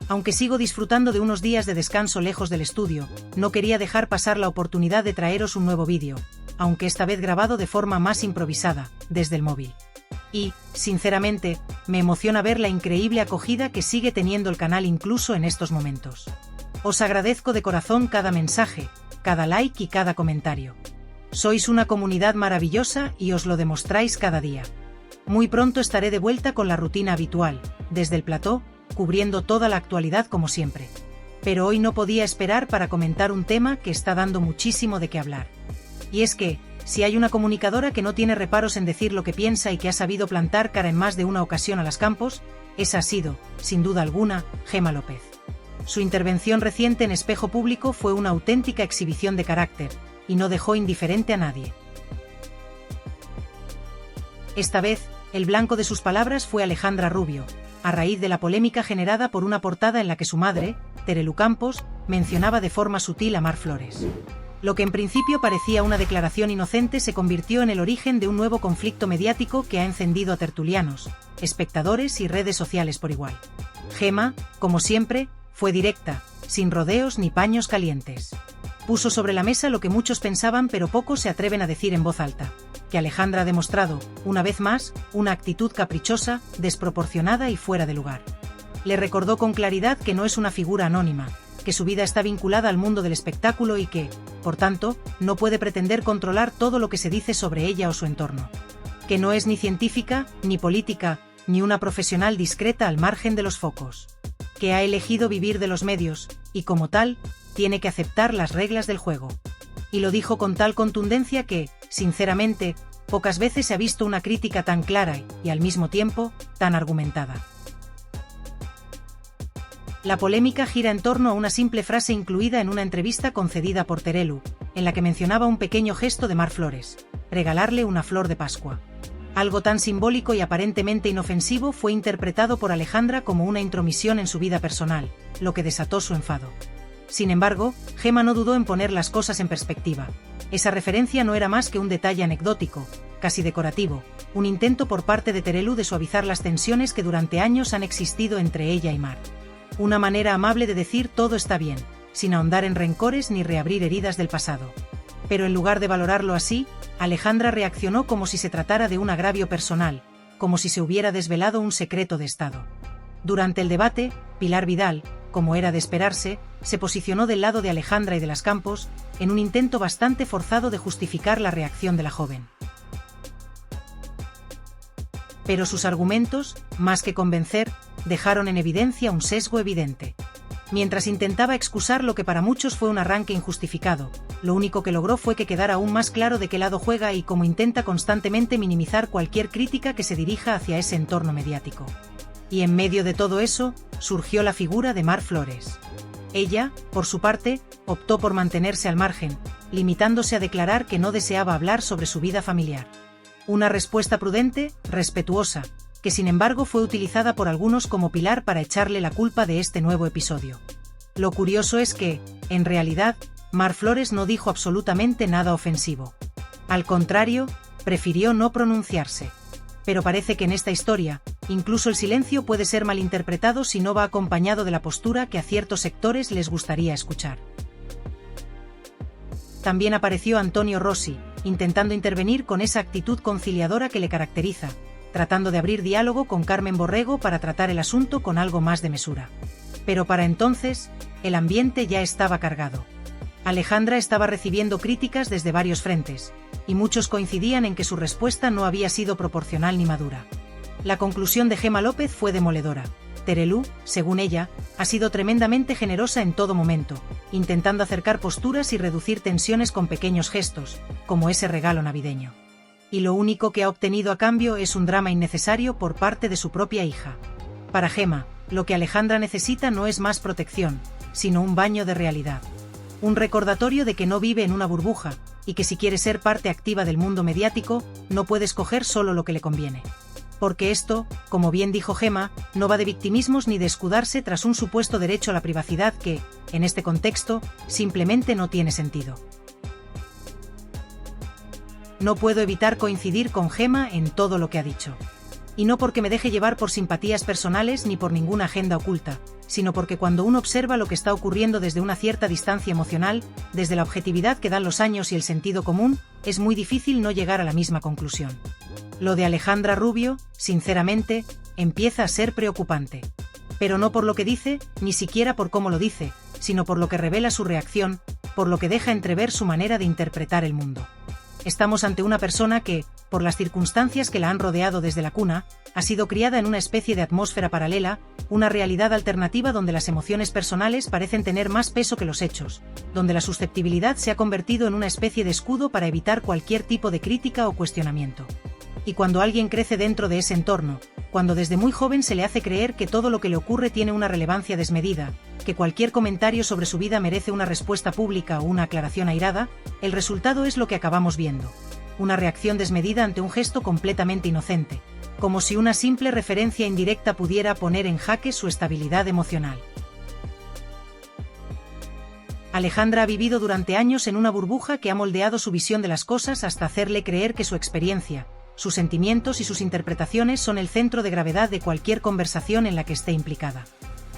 Aunque sigo disfrutando de unos días de descanso lejos del estudio, no quería dejar pasar la oportunidad de traeros un nuevo vídeo, aunque esta vez grabado de forma más improvisada, desde el móvil. Y, sinceramente, me emociona ver la increíble acogida que sigue teniendo el canal incluso en estos momentos. Os agradezco de corazón cada mensaje, cada like y cada comentario. Sois una comunidad maravillosa y os lo demostráis cada día. Muy pronto estaré de vuelta con la rutina habitual, desde el plató, cubriendo toda la actualidad como siempre. Pero hoy no podía esperar para comentar un tema que está dando muchísimo de qué hablar. Y es que, si hay una comunicadora que no tiene reparos en decir lo que piensa y que ha sabido plantar cara en más de una ocasión a los campos, esa ha sido, sin duda alguna, Gemma López. Su intervención reciente en Espejo Público fue una auténtica exhibición de carácter, y no dejó indiferente a nadie. Esta vez, el blanco de sus palabras fue Alejandra Rubio, a raíz de la polémica generada por una portada en la que su madre, Terelu Campos, mencionaba de forma sutil a Mar Flores. Lo que en principio parecía una declaración inocente se convirtió en el origen de un nuevo conflicto mediático que ha encendido a tertulianos, espectadores y redes sociales por igual. Gemma, como siempre, fue directa, sin rodeos ni paños calientes. Puso sobre la mesa lo que muchos pensaban pero pocos se atreven a decir en voz alta, que Alejandra ha demostrado, una vez más, una actitud caprichosa, desproporcionada y fuera de lugar. Le recordó con claridad que no es una figura anónima, que su vida está vinculada al mundo del espectáculo y que, por tanto, no puede pretender controlar todo lo que se dice sobre ella o su entorno. Que no es ni científica, ni política, ni una profesional discreta al margen de los focos. Que ha elegido vivir de los medios, y como tal, tiene que aceptar las reglas del juego. Y lo dijo con tal contundencia que, sinceramente, pocas veces se ha visto una crítica tan clara y, al mismo tiempo, tan argumentada. La polémica gira en torno a una simple frase incluida en una entrevista concedida por Terelu, en la que mencionaba un pequeño gesto de Mar Flores: regalarle una flor de Pascua. Algo tan simbólico y aparentemente inofensivo fue interpretado por Alejandra como una intromisión en su vida personal, lo que desató su enfado. Sin embargo, Gemma no dudó en poner las cosas en perspectiva. Esa referencia no era más que un detalle anecdótico, casi decorativo, un intento por parte de Terelu de suavizar las tensiones que durante años han existido entre ella y Mar. Una manera amable de decir todo está bien, sin ahondar en rencores ni reabrir heridas del pasado. Pero en lugar de valorarlo así, Alejandra reaccionó como si se tratara de un agravio personal, como si se hubiera desvelado un secreto de Estado. Durante el debate, Pilar Vidal, como era de esperarse, se posicionó del lado de Alejandra y de las Campos, en un intento bastante forzado de justificar la reacción de la joven. Pero sus argumentos, más que convencer, dejaron en evidencia un sesgo evidente. Mientras intentaba excusar lo que para muchos fue un arranque injustificado, lo único que logró fue que quedara aún más claro de qué lado juega y cómo intenta constantemente minimizar cualquier crítica que se dirija hacia ese entorno mediático. Y en medio de todo eso, surgió la figura de Mar Flores. Ella, por su parte, optó por mantenerse al margen, limitándose a declarar que no deseaba hablar sobre su vida familiar. Una respuesta prudente, respetuosa, que sin embargo fue utilizada por algunos como pilar para echarle la culpa de este nuevo episodio. Lo curioso es que, en realidad, Mar Flores no dijo absolutamente nada ofensivo. Al contrario, prefirió no pronunciarse. Pero parece que en esta historia, incluso el silencio puede ser malinterpretado si no va acompañado de la postura que a ciertos sectores les gustaría escuchar. También apareció Antonio Rossi, intentando intervenir con esa actitud conciliadora que le caracteriza, tratando de abrir diálogo con Carmen Borrego para tratar el asunto con algo más de mesura. Pero para entonces, el ambiente ya estaba cargado. Alejandra estaba recibiendo críticas desde varios frentes, y muchos coincidían en que su respuesta no había sido proporcional ni madura. La conclusión de Gemma López fue demoledora. Terelu, según ella, ha sido tremendamente generosa en todo momento, intentando acercar posturas y reducir tensiones con pequeños gestos, como ese regalo navideño. Y lo único que ha obtenido a cambio es un drama innecesario por parte de su propia hija. Para Gemma, lo que Alejandra necesita no es más protección, sino un baño de realidad. Un recordatorio de que no vive en una burbuja, y que si quiere ser parte activa del mundo mediático, no puede escoger solo lo que le conviene. Porque esto, como bien dijo Gemma, no va de victimismos ni de escudarse tras un supuesto derecho a la privacidad que, en este contexto, simplemente no tiene sentido. No puedo evitar coincidir con Gemma en todo lo que ha dicho. Y no porque me deje llevar por simpatías personales ni por ninguna agenda oculta, sino porque cuando uno observa lo que está ocurriendo desde una cierta distancia emocional, desde la objetividad que dan los años y el sentido común, es muy difícil no llegar a la misma conclusión. Lo de Alejandra Rubio, sinceramente, empieza a ser preocupante. Pero no por lo que dice, ni siquiera por cómo lo dice, sino por lo que revela su reacción, por lo que deja entrever su manera de interpretar el mundo. Estamos ante una persona que, por las circunstancias que la han rodeado desde la cuna, ha sido criada en una especie de atmósfera paralela, una realidad alternativa donde las emociones personales parecen tener más peso que los hechos, donde la susceptibilidad se ha convertido en una especie de escudo para evitar cualquier tipo de crítica o cuestionamiento. Y cuando alguien crece dentro de ese entorno, cuando desde muy joven se le hace creer que todo lo que le ocurre tiene una relevancia desmedida, que cualquier comentario sobre su vida merece una respuesta pública o una aclaración airada, el resultado es lo que acabamos viendo. Una reacción desmedida ante un gesto completamente inocente, como si una simple referencia indirecta pudiera poner en jaque su estabilidad emocional. Alejandra ha vivido durante años en una burbuja que ha moldeado su visión de las cosas hasta hacerle creer que su experiencia, sus sentimientos y sus interpretaciones son el centro de gravedad de cualquier conversación en la que esté implicada.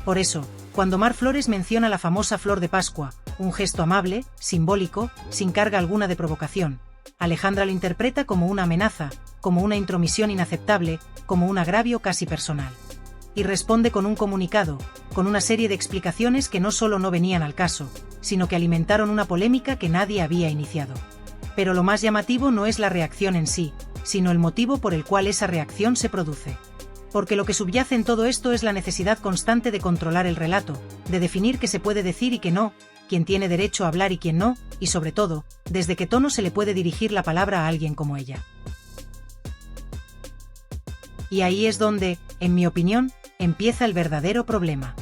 Por eso, cuando Mar Flores menciona la famosa flor de Pascua, un gesto amable, simbólico, sin carga alguna de provocación, Alejandra lo interpreta como una amenaza, como una intromisión inaceptable, como un agravio casi personal. Y responde con un comunicado, con una serie de explicaciones que no solo no venían al caso, sino que alimentaron una polémica que nadie había iniciado. Pero lo más llamativo no es la reacción en sí, sino el motivo por el cual esa reacción se produce. Porque lo que subyace en todo esto es la necesidad constante de controlar el relato, de definir qué se puede decir y qué no, quién tiene derecho a hablar y quién no, y sobre todo, desde qué tono se le puede dirigir la palabra a alguien como ella. Y ahí es donde, en mi opinión, empieza el verdadero problema.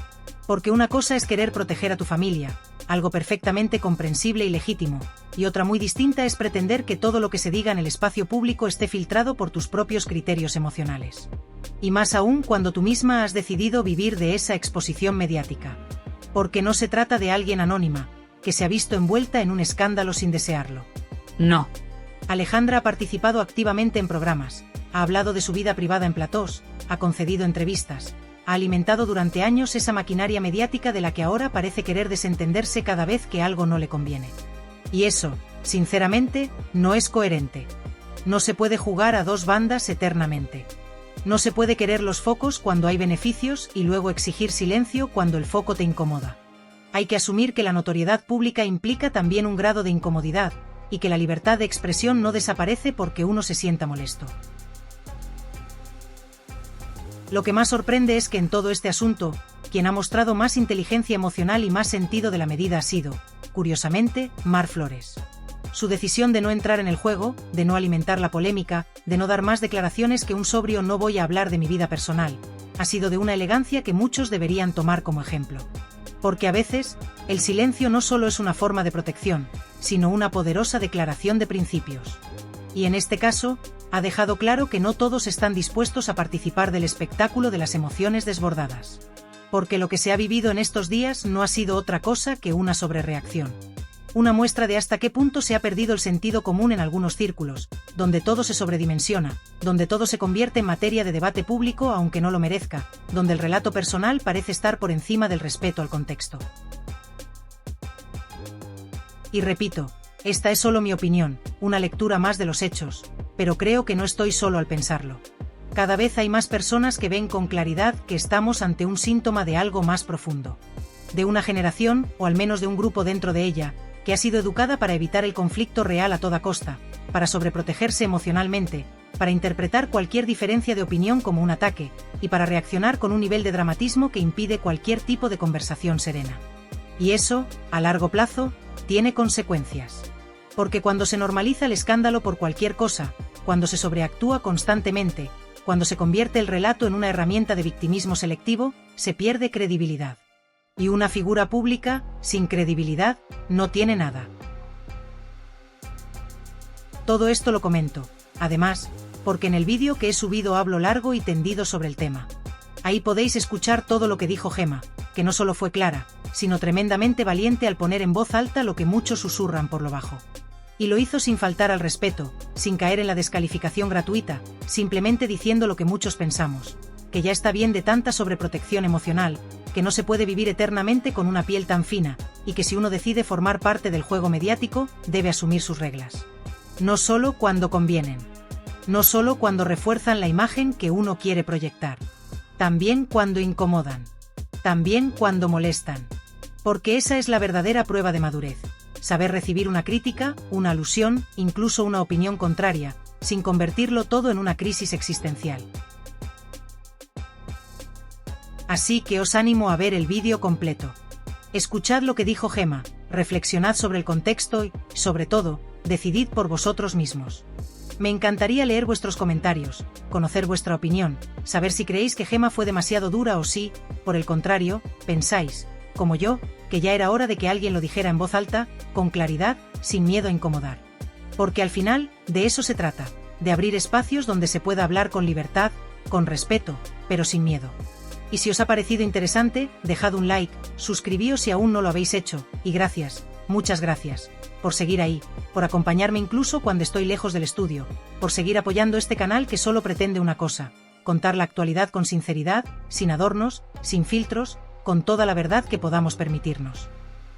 Porque una cosa es querer proteger a tu familia, algo perfectamente comprensible y legítimo, y otra muy distinta es pretender que todo lo que se diga en el espacio público esté filtrado por tus propios criterios emocionales. Y más aún cuando tú misma has decidido vivir de esa exposición mediática. Porque no se trata de alguien anónima, que se ha visto envuelta en un escándalo sin desearlo. No. Alejandra ha participado activamente en programas, ha hablado de su vida privada en platós, ha concedido entrevistas, ha alimentado durante años esa maquinaria mediática de la que ahora parece querer desentenderse cada vez que algo no le conviene. Y eso, sinceramente, no es coherente. No se puede jugar a dos bandas eternamente. No se puede querer los focos cuando hay beneficios y luego exigir silencio cuando el foco te incomoda. Hay que asumir que la notoriedad pública implica también un grado de incomodidad, y que la libertad de expresión no desaparece porque uno se sienta molesto. Lo que más sorprende es que en todo este asunto, quien ha mostrado más inteligencia emocional y más sentido de la medida ha sido, curiosamente, Mar Flores. Su decisión de no entrar en el juego, de no alimentar la polémica, de no dar más declaraciones que un sobrio "no voy a hablar de mi vida personal", ha sido de una elegancia que muchos deberían tomar como ejemplo. Porque a veces, el silencio no solo es una forma de protección, sino una poderosa declaración de principios. Y en este caso, ha dejado claro que no todos están dispuestos a participar del espectáculo de las emociones desbordadas. Porque lo que se ha vivido en estos días no ha sido otra cosa que una sobrereacción. Una muestra de hasta qué punto se ha perdido el sentido común en algunos círculos, donde todo se sobredimensiona, donde todo se convierte en materia de debate público aunque no lo merezca, donde el relato personal parece estar por encima del respeto al contexto. Y repito, esta es solo mi opinión, una lectura más de los hechos, pero creo que no estoy solo al pensarlo. Cada vez hay más personas que ven con claridad que estamos ante un síntoma de algo más profundo. De una generación, o al menos de un grupo dentro de ella, que ha sido educada para evitar el conflicto real a toda costa, para sobreprotegerse emocionalmente, para interpretar cualquier diferencia de opinión como un ataque, y para reaccionar con un nivel de dramatismo que impide cualquier tipo de conversación serena. Y eso, a largo plazo, tiene consecuencias. Porque cuando se normaliza el escándalo por cualquier cosa, cuando se sobreactúa constantemente, cuando se convierte el relato en una herramienta de victimismo selectivo, se pierde credibilidad. Y una figura pública, sin credibilidad, no tiene nada. Todo esto lo comento, además, porque en el vídeo que he subido hablo largo y tendido sobre el tema. Ahí podéis escuchar todo lo que dijo Gemma, que no solo fue clara, sino tremendamente valiente al poner en voz alta lo que muchos susurran por lo bajo. Y lo hizo sin faltar al respeto, sin caer en la descalificación gratuita, simplemente diciendo lo que muchos pensamos, que ya está bien de tanta sobreprotección emocional, que no se puede vivir eternamente con una piel tan fina, y que si uno decide formar parte del juego mediático, debe asumir sus reglas. No solo cuando convienen. No solo cuando refuerzan la imagen que uno quiere proyectar. También cuando incomodan. También cuando molestan. Porque esa es la verdadera prueba de madurez. Saber recibir una crítica, una alusión, incluso una opinión contraria, sin convertirlo todo en una crisis existencial. Así que os animo a ver el vídeo completo. Escuchad lo que dijo Gemma, reflexionad sobre el contexto y, sobre todo, decidid por vosotros mismos. Me encantaría leer vuestros comentarios, conocer vuestra opinión, saber si creéis que Gemma fue demasiado dura o si, por el contrario, pensáis, como yo, que ya era hora de que alguien lo dijera en voz alta, con claridad, sin miedo a incomodar. Porque al final, de eso se trata, de abrir espacios donde se pueda hablar con libertad, con respeto, pero sin miedo. Y si os ha parecido interesante, dejad un like, suscribíos si aún no lo habéis hecho, y gracias, muchas gracias, por seguir ahí, por acompañarme incluso cuando estoy lejos del estudio, por seguir apoyando este canal que solo pretende una cosa, contar la actualidad con sinceridad, sin adornos, sin filtros, con toda la verdad que podamos permitirnos.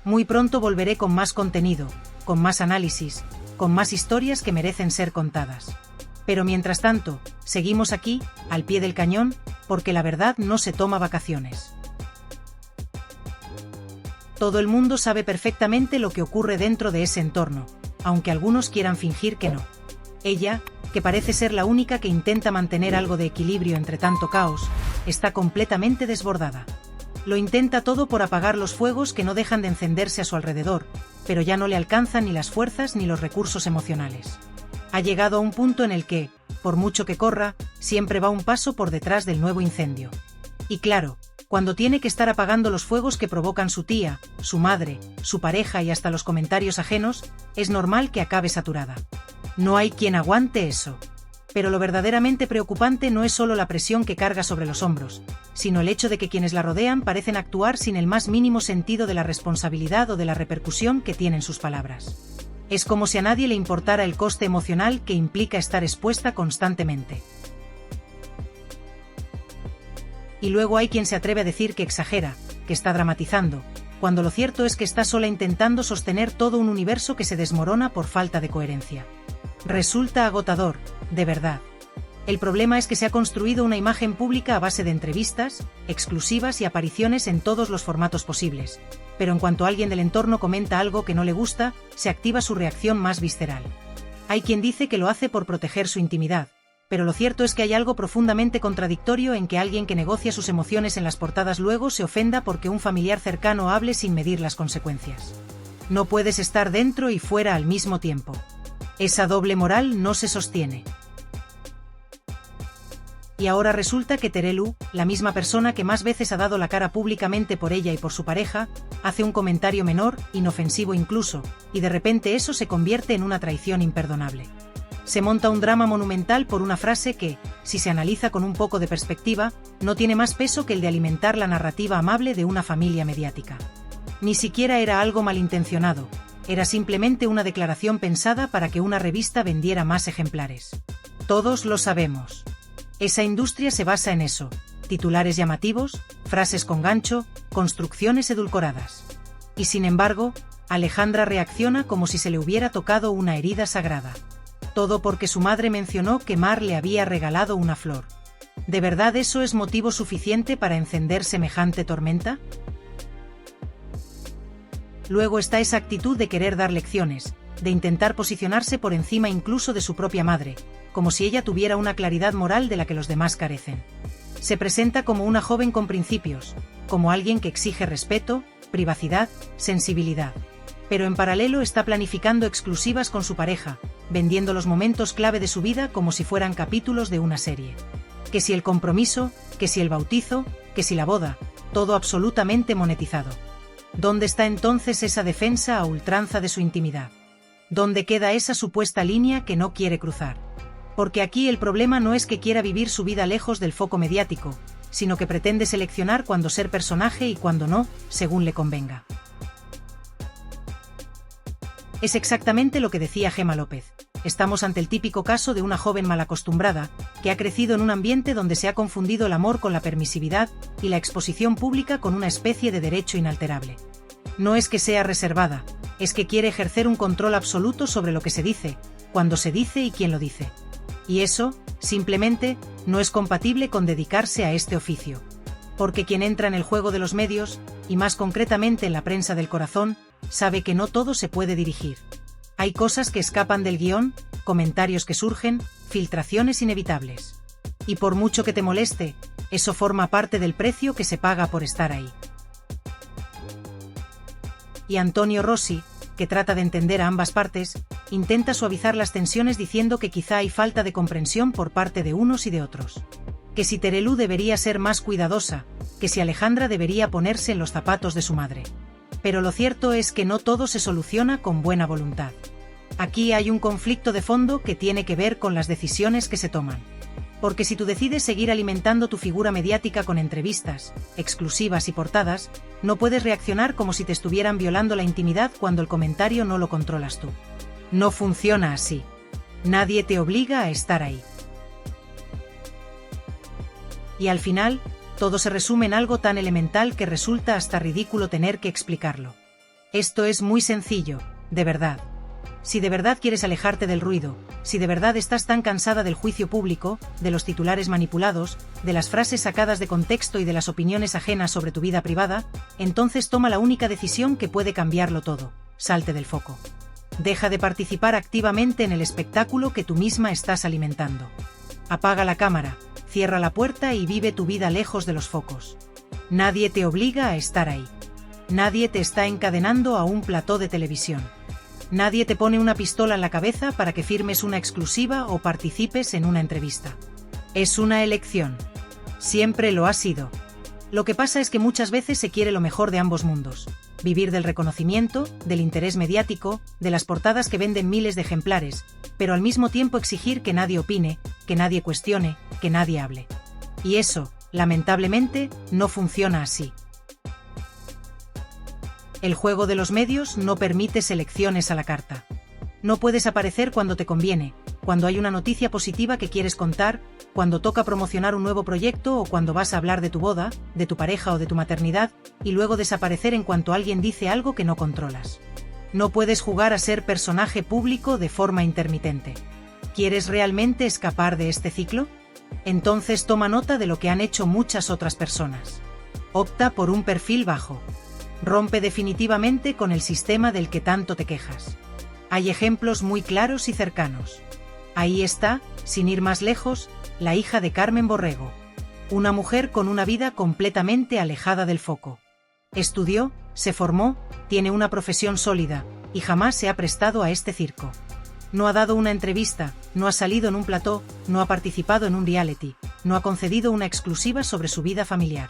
Muy pronto volveré con más contenido, con más análisis, con más historias que merecen ser contadas. Pero mientras tanto, seguimos aquí, al pie del cañón, porque la verdad no se toma vacaciones. Todo el mundo sabe perfectamente lo que ocurre dentro de ese entorno, aunque algunos quieran fingir que no. Ella, que parece ser la única que intenta mantener algo de equilibrio entre tanto caos, está completamente desbordada. Lo intenta todo por apagar los fuegos que no dejan de encenderse a su alrededor, pero ya no le alcanzan ni las fuerzas ni los recursos emocionales. Ha llegado a un punto en el que, por mucho que corra, siempre va un paso por detrás del nuevo incendio. Y claro, cuando tiene que estar apagando los fuegos que provocan su tía, su madre, su pareja y hasta los comentarios ajenos, es normal que acabe saturada. No hay quien aguante eso. Pero lo verdaderamente preocupante no es solo la presión que carga sobre los hombros, sino el hecho de que quienes la rodean parecen actuar sin el más mínimo sentido de la responsabilidad o de la repercusión que tienen sus palabras. Es como si a nadie le importara el coste emocional que implica estar expuesta constantemente. Y luego hay quien se atreve a decir que exagera, que está dramatizando, cuando lo cierto es que está sola intentando sostener todo un universo que se desmorona por falta de coherencia. Resulta agotador, de verdad. El problema es que se ha construido una imagen pública a base de entrevistas, exclusivas y apariciones en todos los formatos posibles, pero en cuanto alguien del entorno comenta algo que no le gusta, se activa su reacción más visceral. Hay quien dice que lo hace por proteger su intimidad, pero lo cierto es que hay algo profundamente contradictorio en que alguien que negocia sus emociones en las portadas luego se ofenda porque un familiar cercano hable sin medir las consecuencias. No puedes estar dentro y fuera al mismo tiempo. Esa doble moral no se sostiene. Y ahora resulta que Terelu, la misma persona que más veces ha dado la cara públicamente por ella y por su pareja, hace un comentario menor, inofensivo incluso, y de repente eso se convierte en una traición imperdonable. Se monta un drama monumental por una frase que, si se analiza con un poco de perspectiva, no tiene más peso que el de alimentar la narrativa amable de una familia mediática. Ni siquiera era algo malintencionado, era simplemente una declaración pensada para que una revista vendiera más ejemplares. Todos lo sabemos. Esa industria se basa en eso: titulares llamativos, frases con gancho, construcciones edulcoradas. Y sin embargo, Alejandra reacciona como si se le hubiera tocado una herida sagrada. Todo porque su madre mencionó que Mar le había regalado una flor. ¿De verdad eso es motivo suficiente para encender semejante tormenta? Luego está esa actitud de querer dar lecciones, de intentar posicionarse por encima incluso de su propia madre, como si ella tuviera una claridad moral de la que los demás carecen. Se presenta como una joven con principios, como alguien que exige respeto, privacidad, sensibilidad. Pero en paralelo está planificando exclusivas con su pareja, vendiendo los momentos clave de su vida como si fueran capítulos de una serie. Que si el compromiso, que si el bautizo, que si la boda, todo absolutamente monetizado. ¿Dónde está entonces esa defensa a ultranza de su intimidad? ¿Dónde queda esa supuesta línea que no quiere cruzar? Porque aquí el problema no es que quiera vivir su vida lejos del foco mediático, sino que pretende seleccionar cuándo ser personaje y cuándo no, según le convenga. Es exactamente lo que decía Gemma López. Estamos ante el típico caso de una joven malacostumbrada, que ha crecido en un ambiente donde se ha confundido el amor con la permisividad y la exposición pública con una especie de derecho inalterable. No es que sea reservada, es que quiere ejercer un control absoluto sobre lo que se dice, cuando se dice y quién lo dice. Y eso, simplemente, no es compatible con dedicarse a este oficio. Porque quien entra en el juego de los medios, y más concretamente en la prensa del corazón, sabe que no todo se puede dirigir. Hay cosas que escapan del guión, comentarios que surgen, filtraciones inevitables. Y por mucho que te moleste, eso forma parte del precio que se paga por estar ahí. Y Antonio Rossi, que trata de entender a ambas partes, intenta suavizar las tensiones diciendo que quizá hay falta de comprensión por parte de unos y de otros. Que si Terelu debería ser más cuidadosa, que si Alejandra debería ponerse en los zapatos de su madre. Pero lo cierto es que no todo se soluciona con buena voluntad. Aquí hay un conflicto de fondo que tiene que ver con las decisiones que se toman. Porque si tú decides seguir alimentando tu figura mediática con entrevistas, exclusivas y portadas, no puedes reaccionar como si te estuvieran violando la intimidad cuando el comentario no lo controlas tú. No funciona así. Nadie te obliga a estar ahí. Y al final, todo se resume en algo tan elemental que resulta hasta ridículo tener que explicarlo. Esto es muy sencillo, de verdad. Si de verdad quieres alejarte del ruido, si de verdad estás tan cansada del juicio público, de los titulares manipulados, de las frases sacadas de contexto y de las opiniones ajenas sobre tu vida privada, entonces toma la única decisión que puede cambiarlo todo: salte del foco. Deja de participar activamente en el espectáculo que tú misma estás alimentando. Apaga la cámara, cierra la puerta y vive tu vida lejos de los focos. Nadie te obliga a estar ahí. Nadie te está encadenando a un plató de televisión. Nadie te pone una pistola en la cabeza para que firmes una exclusiva o participes en una entrevista. Es una elección. Siempre lo ha sido. Lo que pasa es que muchas veces se quiere lo mejor de ambos mundos. Vivir del reconocimiento, del interés mediático, de las portadas que venden miles de ejemplares, pero al mismo tiempo exigir que nadie opine, que nadie cuestione, que nadie hable. Y eso, lamentablemente, no funciona así. El juego de los medios no permite selecciones a la carta. No puedes aparecer cuando te conviene, cuando hay una noticia positiva que quieres contar, cuando toca promocionar un nuevo proyecto o cuando vas a hablar de tu boda, de tu pareja o de tu maternidad, y luego desaparecer en cuanto alguien dice algo que no controlas. No puedes jugar a ser personaje público de forma intermitente. ¿Quieres realmente escapar de este ciclo? Entonces toma nota de lo que han hecho muchas otras personas. Opta por un perfil bajo. Rompe definitivamente con el sistema del que tanto te quejas. Hay ejemplos muy claros y cercanos. Ahí está, sin ir más lejos, la hija de Carmen Borrego. Una mujer con una vida completamente alejada del foco. Estudió, se formó, tiene una profesión sólida, y jamás se ha prestado a este circo. No ha dado una entrevista, no ha salido en un plató, no ha participado en un reality, no ha concedido una exclusiva sobre su vida familiar.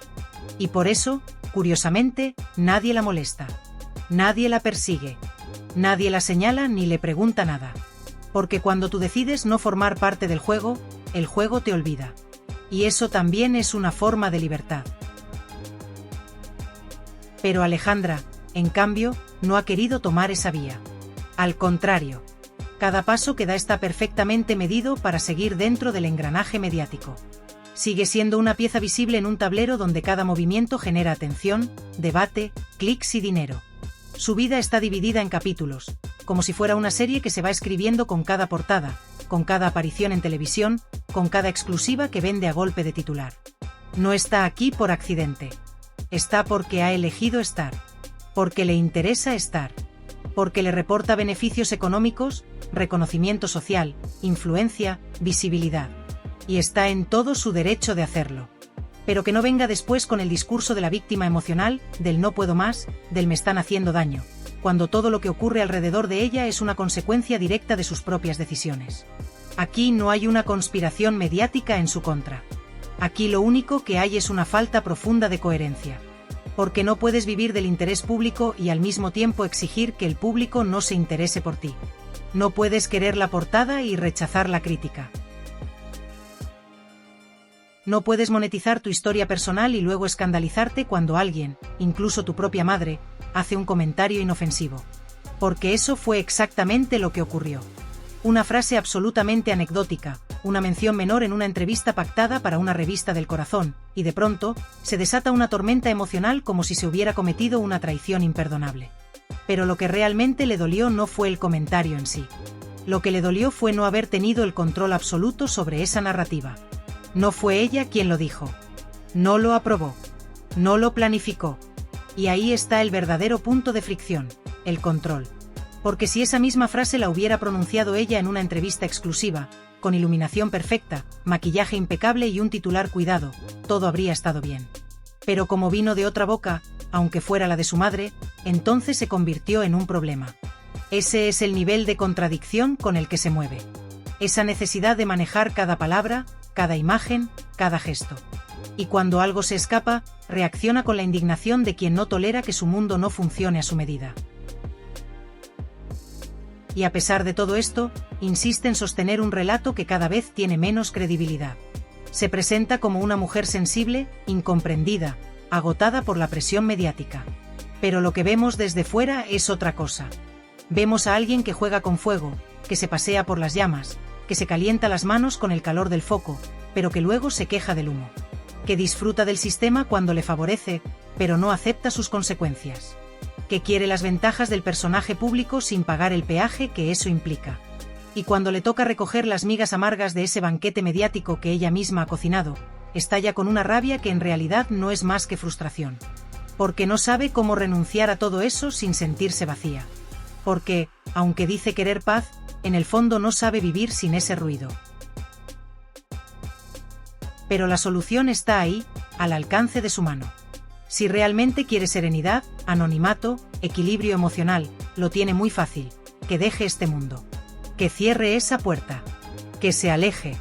Y por eso, curiosamente, nadie la molesta. Nadie la persigue. Nadie la señala ni le pregunta nada. Porque cuando tú decides no formar parte del juego, el juego te olvida. Y eso también es una forma de libertad. Pero Alejandra, en cambio, no ha querido tomar esa vía. Al contrario. Cada paso que da está perfectamente medido para seguir dentro del engranaje mediático. Sigue siendo una pieza visible en un tablero donde cada movimiento genera atención, debate, clics y dinero. Su vida está dividida en capítulos, como si fuera una serie que se va escribiendo con cada portada, con cada aparición en televisión, con cada exclusiva que vende a golpe de titular. No está aquí por accidente. Está porque ha elegido estar. Porque le interesa estar. Porque le reporta beneficios económicos, reconocimiento social, influencia, visibilidad. Y está en todo su derecho de hacerlo. Pero que no venga después con el discurso de la víctima emocional, del no puedo más, del me están haciendo daño, cuando todo lo que ocurre alrededor de ella es una consecuencia directa de sus propias decisiones. Aquí no hay una conspiración mediática en su contra. Aquí lo único que hay es una falta profunda de coherencia. Porque no puedes vivir del interés público y al mismo tiempo exigir que el público no se interese por ti. No puedes querer la portada y rechazar la crítica. No puedes monetizar tu historia personal y luego escandalizarte cuando alguien, incluso tu propia madre, hace un comentario inofensivo. Porque eso fue exactamente lo que ocurrió. Una frase absolutamente anecdótica, una mención menor en una entrevista pactada para una revista del corazón, y de pronto, se desata una tormenta emocional como si se hubiera cometido una traición imperdonable. Pero lo que realmente le dolió no fue el comentario en sí. Lo que le dolió fue no haber tenido el control absoluto sobre esa narrativa. No fue ella quien lo dijo. No lo aprobó. No lo planificó. Y ahí está el verdadero punto de fricción, el control. Porque si esa misma frase la hubiera pronunciado ella en una entrevista exclusiva, con iluminación perfecta, maquillaje impecable y un titular cuidado, todo habría estado bien. Pero como vino de otra boca, aunque fuera la de su madre, entonces se convirtió en un problema. Ese es el nivel de contradicción con el que se mueve. Esa necesidad de manejar cada palabra, cada imagen, cada gesto. Y cuando algo se escapa, reacciona con la indignación de quien no tolera que su mundo no funcione a su medida. Y a pesar de todo esto, insiste en sostener un relato que cada vez tiene menos credibilidad. Se presenta como una mujer sensible, incomprendida, agotada por la presión mediática. Pero lo que vemos desde fuera es otra cosa. Vemos a alguien que juega con fuego, que se pasea por las llamas, que se calienta las manos con el calor del foco, pero que luego se queja del humo. Que disfruta del sistema cuando le favorece, pero no acepta sus consecuencias. Que quiere las ventajas del personaje público sin pagar el peaje que eso implica. Y cuando le toca recoger las migas amargas de ese banquete mediático que ella misma ha cocinado, estalla con una rabia que en realidad no es más que frustración. Porque no sabe cómo renunciar a todo eso sin sentirse vacía. Porque, aunque dice querer paz, en el fondo no sabe vivir sin ese ruido. Pero la solución está ahí, al alcance de su mano. Si realmente quiere serenidad, anonimato, equilibrio emocional, lo tiene muy fácil. Que deje este mundo. Que cierre esa puerta. Que se aleje.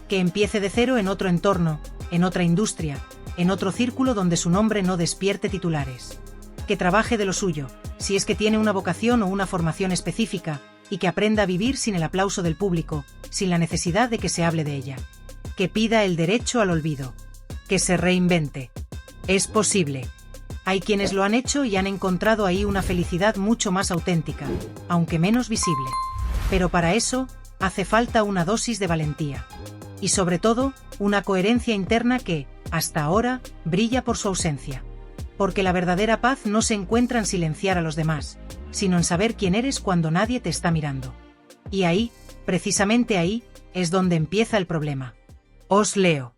Que empiece de cero en otro entorno, en otra industria, en otro círculo donde su nombre no despierte titulares. Que trabaje de lo suyo, si es que tiene una vocación o una formación específica, y que aprenda a vivir sin el aplauso del público, sin la necesidad de que se hable de ella. Que pida el derecho al olvido. Que se reinvente. Es posible. Hay quienes lo han hecho y han encontrado ahí una felicidad mucho más auténtica, aunque menos visible. Pero para eso, hace falta una dosis de valentía. Y sobre todo, una coherencia interna que, hasta ahora, brilla por su ausencia. Porque la verdadera paz no se encuentra en silenciar a los demás, sino en saber quién eres cuando nadie te está mirando. Y ahí, precisamente ahí, es donde empieza el problema. Os leo.